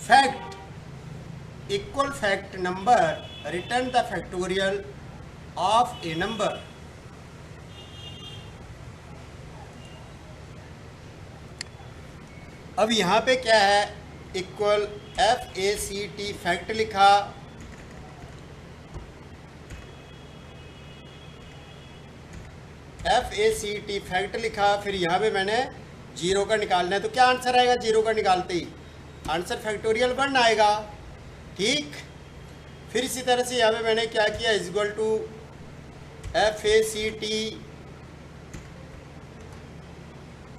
Fact equal fact number return the factorial of A number. अब यहाँ पे क्या है, इक्वल FACT फैक्ट लिखा, FACT फैक्ट लिखा, फिर यहाँ पे मैंने जीरो का निकालना है। तो क्या आंसर आएगा जीरो का निकालते ही? आंसर फैक्टोरियल 1 आएगा। ठीक, फिर इसी तरह से यहाँ पे मैंने क्या किया, इज इक्वल टू FACT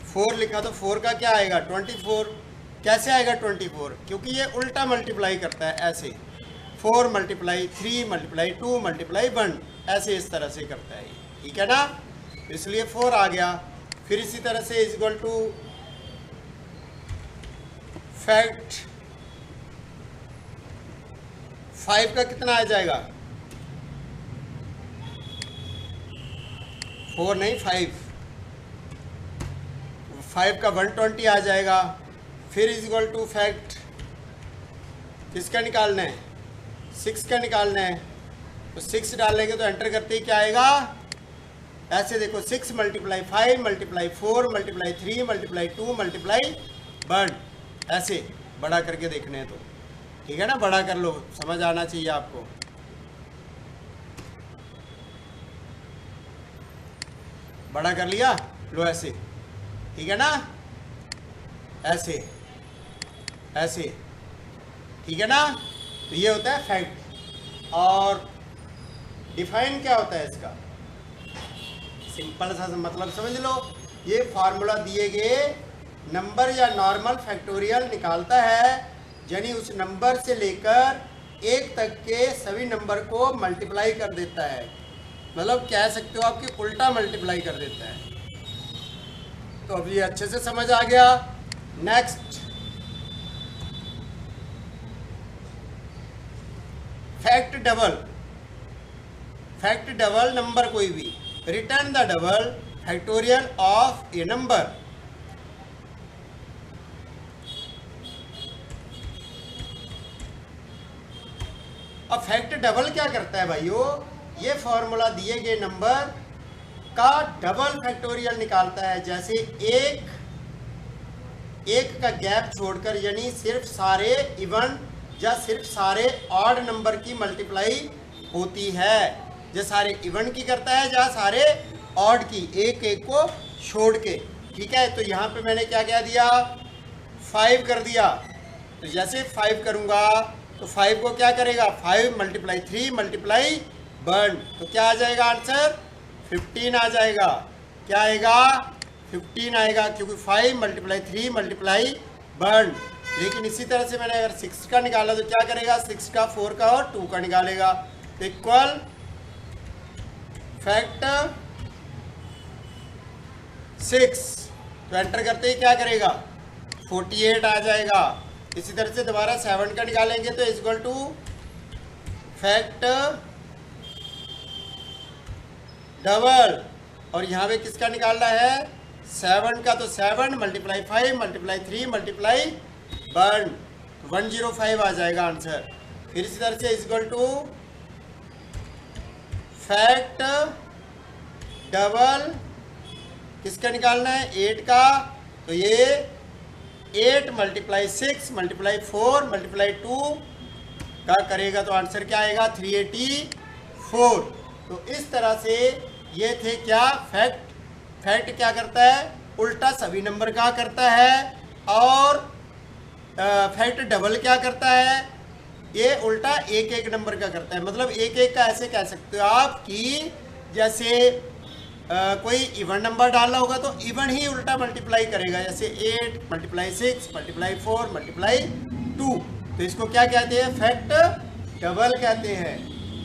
4 लिखा, तो 4 का क्या आएगा 24। कैसे आएगा 24? क्योंकि ये उल्टा मल्टीप्लाई करता है, ऐसे 4 मल्टीप्लाई 3 मल्टीप्लाई 2 मल्टीप्लाई 1, ऐसे इस तरह से करता है। ठीक है ना, इसलिए 4 आ गया। फिर इसी तरह से इज इक्वल टू फैक्ट 5 का कितना आ जाएगा, 4 नहीं 5 का 120 आ जाएगा। फिर इज इक्वल टू फैक्ट किसका निकालना है, 6 का निकालना है। तो 6 डालेंगे तो एंटर करते ही क्या आएगा, ऐसे देखो 6 multiply 5 multiply 4 multiply 3 multiply 2 multiply 1, ऐसे बड़ा करके देखने हैं। तो ठीक है ना, बड़ा कर लो, समझ आना चाहिए आपको। बड़ा कर लिया, लो ऐसे, ठीक है ना, ऐसे ऐसे, ठीक है ना। तो ये होता है फैक्ट। और डिफाइन क्या होता है इसका, सिंपल सा मतलब समझ लो, ये फार्मूला दिए गए नंबर या नॉर्मल फैक्टोरियल निकालता है, यानी उस नंबर से लेकर 1 तक के सभी नंबर को मल्टीप्लाई कर देता है। मतलब कह सकते हो आपकी उल्टा मल्टीप्लाई कर देता है। तो अब ये अच्छे से समझ आ गया। Next, fact double. Fact double number कोई भी, return the double factorial of A number. अब फैक्ट डबल क्या करता है भाइयों, ये फॉर्मूला दिए गए नंबर का डबल फैक्टोरियल निकालता है। जैसे एक का गैप छोड़कर, यानी सिर्फ सारे इवन या सिर्फ सारे ऑड नंबर की मल्टीप्लाई होती है। जो सारे इवन की करता है या सारे ऑड की, एक एक को छोड़ के। ठीक है, तो यहाँ पे मैंने क्या क्या दिया, 5 कर दिया। तो जैसे 5 करूँगा तो 5 को क्या करेगा, 5 मल्टीप्लाई 3 मल्टीप्लाई 1, तो क्या आ जाएगा आंसर 15 आ जाएगा। क्या आएगा 15 आएगा, क्योंकि 5 मल्टीप्लाई 3 मल्टीप्लाई 1। लेकिन इसी तरह से मैंने अगर 6 का निकाला तो क्या करेगा, 6 का 4 का और 2 का निकालेगा। तो इक्वल फैक्ट 6, तो एंटर करते ही क्या करेगा 48 आ जाएगा। इसी तरह से दोबारा 7 का निकालेंगे तो इक्वल टू फैक्ट डबल, और यहाँ पे किसका निकालना है 7 का, तो 7 मल्टीप्लाई 5 मल्टीप्लाई 3 मल्टीप्लाई 1, 105 आ जाएगा आंसर। फिर इसी तरह से इक्वल टू फैक्ट डबल किसका निकालना है 8 का, तो ये 8 मल्टीप्लाई 6 मल्टीप्लाई 4 मल्टीप्लाई 2 का करेगा, तो आंसर क्या आएगा 384। तो इस तरह से ये थे क्या फैक्ट। फैक्ट क्या करता है, उल्टा सभी नंबर का करता है। और फैक्ट डबल क्या करता है, ये उल्टा एक एक नंबर का करता है। मतलब एक एक का ऐसे कह सकते हो आप कि जैसे कोई इवन नंबर डालना होगा तो इवन ही उल्टा मल्टीप्लाई करेगा। जैसे 8 मल्टीप्लाई 6 मल्टीप्लाई 4 मल्टीप्लाई 2, तो इसको क्या कहते हैं, फैक्ट डबल कहते हैं।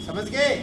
समझ गए।